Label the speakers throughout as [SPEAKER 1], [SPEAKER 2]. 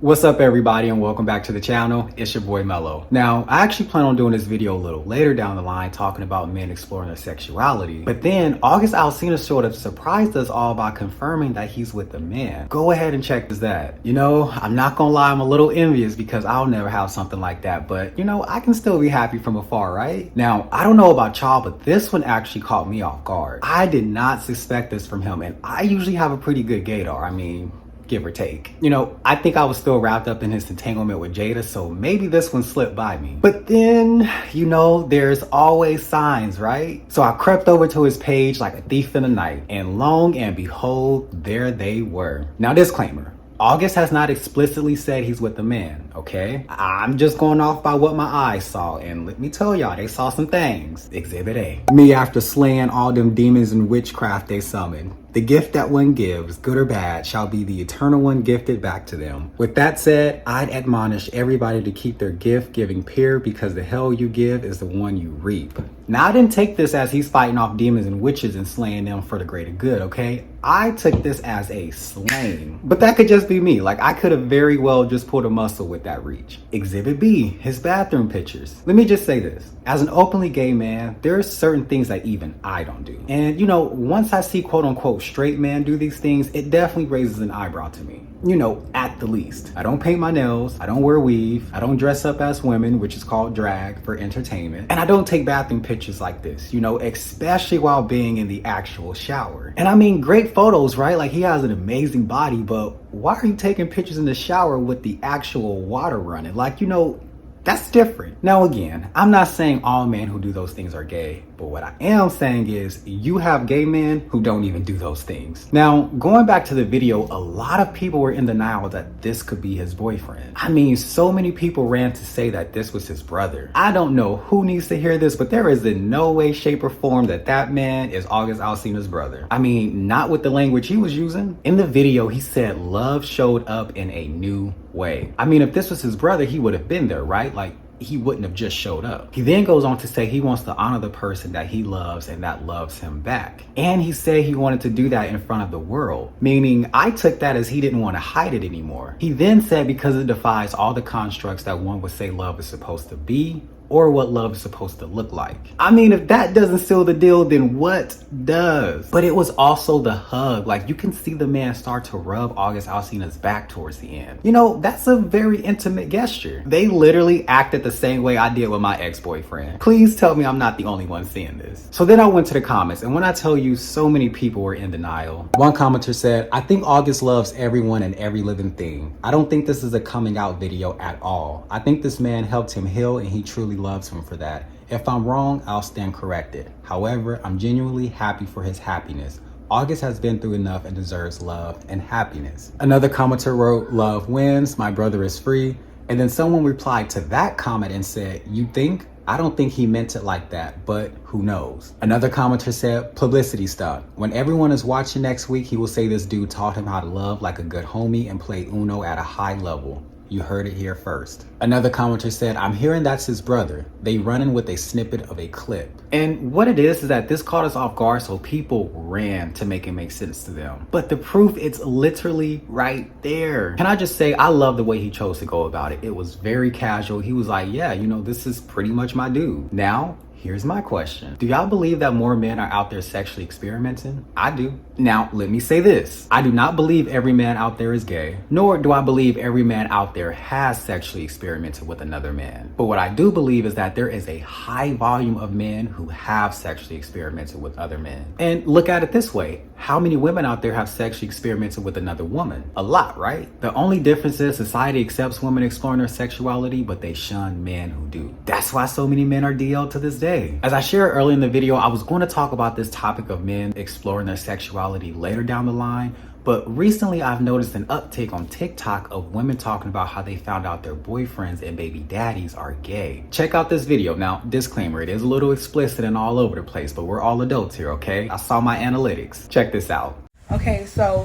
[SPEAKER 1] What's up everybody and welcome back to the channel. It's your boy Mello. Now, I actually plan on doing this video a little later down the line talking about men exploring their sexuality. But then August Alsina sort of surprised us all by confirming that he's with a man. Go ahead and check this out. You know, I'm not gonna lie, I'm a little envious because I'll never have something like that. But you know, I can still be happy from afar, right? Now, I don't know about y'all, but this one actually caught me off guard. I did not suspect this from him, and I usually have a pretty good gaydar. I mean, give or take. You know, I think I was still wrapped up in his entanglement with Jada, so maybe this one slipped by me. But then, you know, there's always signs, right? So I crept over to his page like a thief in the night, and lo and behold, there they were. Now, disclaimer. August has not explicitly said he's with a man, okay? I'm just going off by what my eyes saw, and let me tell y'all, they saw some things. Exhibit A. Me after slaying all them demons and witchcraft they summoned. The gift that one gives, good or bad, shall be the eternal one gifted back to them. With that said, I'd admonish everybody to keep their gift giving pure because the hell you give is the one you reap. Now, I didn't take this as he's fighting off demons and witches and slaying them for the greater good, okay? I took this as a slaying. But that could just be me. Like, I could have very well just pulled a muscle with that reach. Exhibit B, his bathroom pictures. Let me just say this. As an openly gay man, there are certain things that even I don't do. And you know, once I see quote unquote straight men do these things, it definitely raises an eyebrow to me. You know, at the least. I don't paint my nails, I don't wear weave, I don't dress up as women, which is called drag, for entertainment, and I don't take bathroom pictures like this, you know, especially while being in the actual shower. And I mean, great photos, right? Like, he has an amazing body, but why are you taking pictures in the shower with the actual water running? Like, you know, that's different. Now again, I'm not saying all men who do those things are gay, but what I am saying is you have gay men who don't even do those things. Now, going back to the video, a lot of people were in denial that this could be his boyfriend. I mean, so many people ran to say that this was his brother. I don't know who needs to hear this, but there is in no way, shape, or form that that man is August Alsina's brother. I mean, not with the language he was using. In the video, he said love showed up in a new way. I mean, if this was his brother, he would have been there, right? Like, he wouldn't have just showed up. He then goes on to say he wants to honor the person that he loves and that loves him back. And he said he wanted to do that in front of the world, meaning I took that as he didn't want to hide it anymore. He then said because it defies all the constructs that one would say love is supposed to be or what love is supposed to look like. I mean, if that doesn't seal the deal, then what does? But it was also the hug. Like, you can see the man start to rub August Alsina's back towards the end. You know, that's a very intimate gesture. They literally acted the same way I did with my ex-boyfriend. Please tell me I'm not the only one seeing this. So then I went to the comments, and when I tell you, so many people were in denial. One commenter said, I think August loves everyone and every living thing. I don't think this is a coming out video at all. I think this man helped him heal and he truly loves him for that. If I'm wrong, I'll stand corrected. However, I'm genuinely happy for his happiness. August has been through enough and deserves love and happiness. Another commenter wrote, love wins, my brother is free. And then someone replied to that comment and said, you think? I don't think he meant it like that, but who knows? Another commenter said, publicity stunt. When everyone is watching next week, he will say this dude taught him how to love like a good homie and play Uno at a high level. You heard it here first. Another commenter said, I'm hearing that's his brother. They running with a snippet of a clip. And what it is that this caught us off guard, so people ran to make it make sense to them. But the proof, it's literally right there. Can I just say, I love the way he chose to go about it. It was very casual. He was like, yeah, you know, this is pretty much my dude. Now, here's my question. Do y'all believe that more men are out there sexually experimenting? I do. Now, let me say this. I do not believe every man out there is gay, nor do I believe every man out there has sexually experimented with another man. But what I do believe is that there is a high volume of men who have sexually experimented with other men. And look at it this way. How many women out there have sexually experimented with another woman? A lot, right? The only difference is society accepts women exploring their sexuality, but they shun men who do. That's why so many men are DL to this day. As I shared earlier in the video, I was going to talk about this topic of men exploring their sexuality later down the line, but recently I've noticed an uptake on TikTok of women talking about how they found out their boyfriends and baby daddies are gay. Check out this video. Now, disclaimer, it is a little explicit and all over the place, but we're all adults here, okay? I saw my analytics. Check this out.
[SPEAKER 2] Okay, so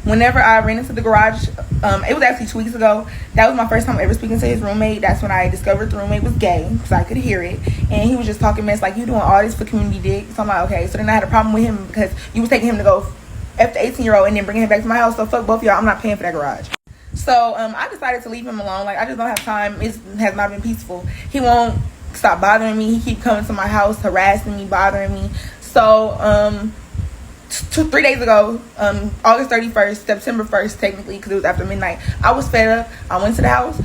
[SPEAKER 2] whenever I ran into the garage, it was actually 2 weeks ago. That was my first time ever speaking to his roommate. That's when I discovered the roommate was gay, because I could hear it. And he was just talking mess, like, you doing all this for community dick. So I'm like, okay. So then I had a problem with him because you was taking him to go F the 18-year-old and then bringing him back to my house. So fuck both of y'all. I'm not paying for that garage. So I decided to leave him alone. Like, I just don't have time. It has not been peaceful. He won't stop bothering me. He keep coming to my house, harassing me, bothering me. So 3 days ago, August 31st, September 1st, technically, because it was after midnight, I was fed up. I went to the house.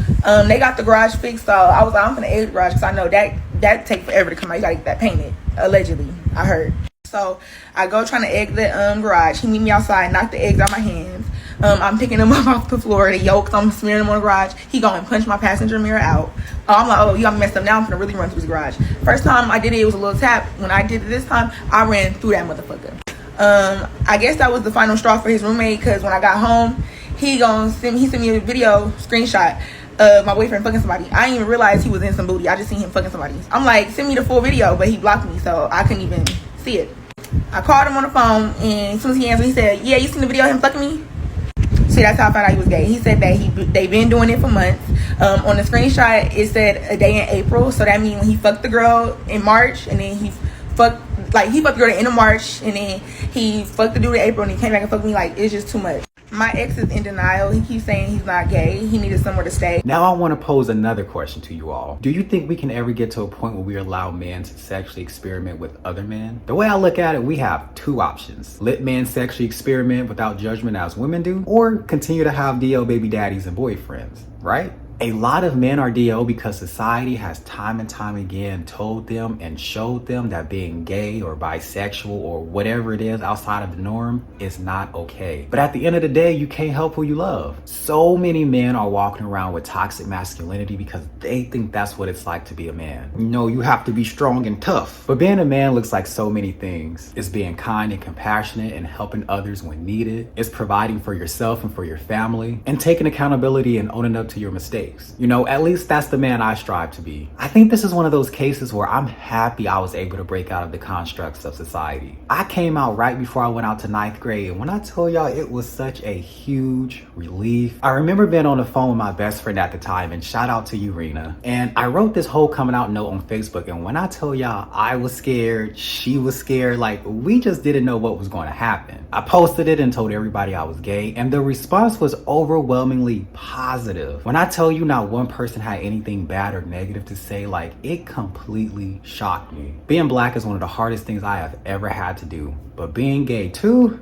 [SPEAKER 2] They got the garage fixed, so I was like, I'm gonna egg the garage because I know that take forever to come out. You gotta get that painted, allegedly, I heard. So I go trying to egg the garage. He meet me outside, knock the eggs out my hands. I'm picking them up off the floor, the yolks, I'm smearing them on the garage. He go and punch my passenger mirror out. I'm like, oh, you got me messed up. Now I'm gonna really run through his garage. First time I did it, it was a little tap. When I did it this time, I ran through that motherfucker. I guess that was the final straw for his roommate, because when I got home, he sent me a video screenshot of my boyfriend fucking somebody. I didn't even realize he was in some booty. I just seen him fucking somebody. I'm like, send me the full video, but he blocked me, so I couldn't even see it. I called him on the phone, and as soon as he answered, he said, yeah, you seen the video of him fucking me? See, that's how I found out he was gay. He said that they've been doing it for months. On the screenshot, it said a day in April, so that means when he fucked the girl in March, and then he fucked the girl at the end of March, and then he fucked the dude in April, and he came back and fucked me. Like, it's just too much. My ex is in denial. He keeps saying he's not gay. He needed somewhere to stay.
[SPEAKER 1] Now I want to pose another question to you all. Do you think we can ever get to a point where we allow men to sexually experiment with other men? The way I look at it, we have two options. Let men sexually experiment without judgment as women do, or continue to have DL baby daddies and boyfriends, right? A lot of men are DL because society has time and time again told them and showed them that being gay or bisexual or whatever it is outside of the norm is not okay. But at the end of the day, you can't help who you love. So many men are walking around with toxic masculinity because they think that's what it's like to be a man. You know, you have to be strong and tough. But being a man looks like so many things. It's being kind and compassionate and helping others when needed. It's providing for yourself and for your family and taking accountability and owning up to your mistakes. You know, at least that's the man I strive to be. I think this is one of those cases where I'm happy I was able to break out of the constructs of society. I came out right before I went out to 9th grade, and when I tell y'all, it was such a huge relief. I remember being on the phone with my best friend at the time, and shout out to you, Rena. And I wrote this whole coming out note on Facebook, and when I tell y'all I was scared, she was scared, like we just didn't know what was going to happen. I posted it and told everybody I was gay, and the response was overwhelmingly positive. When I tell you not one person had anything bad or negative to say, like it completely shocked me. Being black is one of the hardest things I have ever had to do, but being gay too,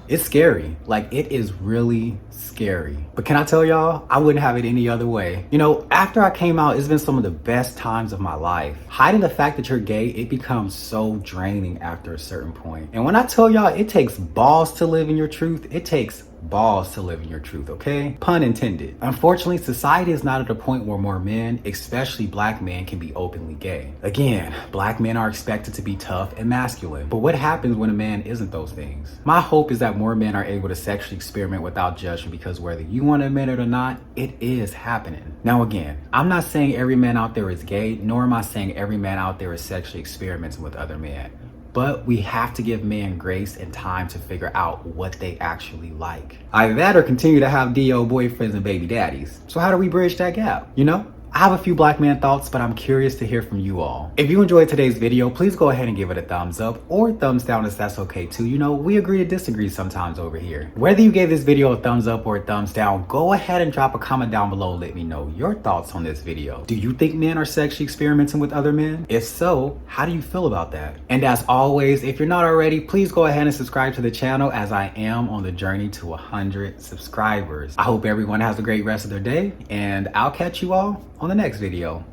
[SPEAKER 1] it's scary. Like, it is really scary. But can I tell y'all, I wouldn't have it any other way. You know, after I came out, it's been some of the best times of my life. Hiding the fact that you're gay, it becomes so draining after a certain point. And when I tell y'all, it takes balls to live in your truth, it takes balls to live in your truth, okay? Pun intended. Unfortunately, society is not at a point where more men, especially black men, can be openly gay. Again, black men are expected to be tough and masculine. But what happens when a man isn't those things? My hope is that more men are able to sexually experiment without judgment, because whether you want to admit it or not, it is happening. Now again, I'm not saying every man out there is gay, nor am I saying every man out there is sexually experimenting with other men. But we have to give men grace and time to figure out what they actually like. Either that or continue to have DO boyfriends and baby daddies. So how do we bridge that gap, you know? I have a few black man thoughts, but I'm curious to hear from you all. If you enjoyed today's video, please go ahead and give it a thumbs up or thumbs down if that's okay too. You know, we agree to disagree sometimes over here. Whether you gave this video a thumbs up or a thumbs down, go ahead and drop a comment down below. Let me know your thoughts on this video. Do you think men are sexually experimenting with other men? If so, how do you feel about that? And as always, if you're not already, please go ahead and subscribe to the channel, as I am on the journey to 100 subscribers. I hope everyone has a great rest of their day, and I'll catch you all on the next video.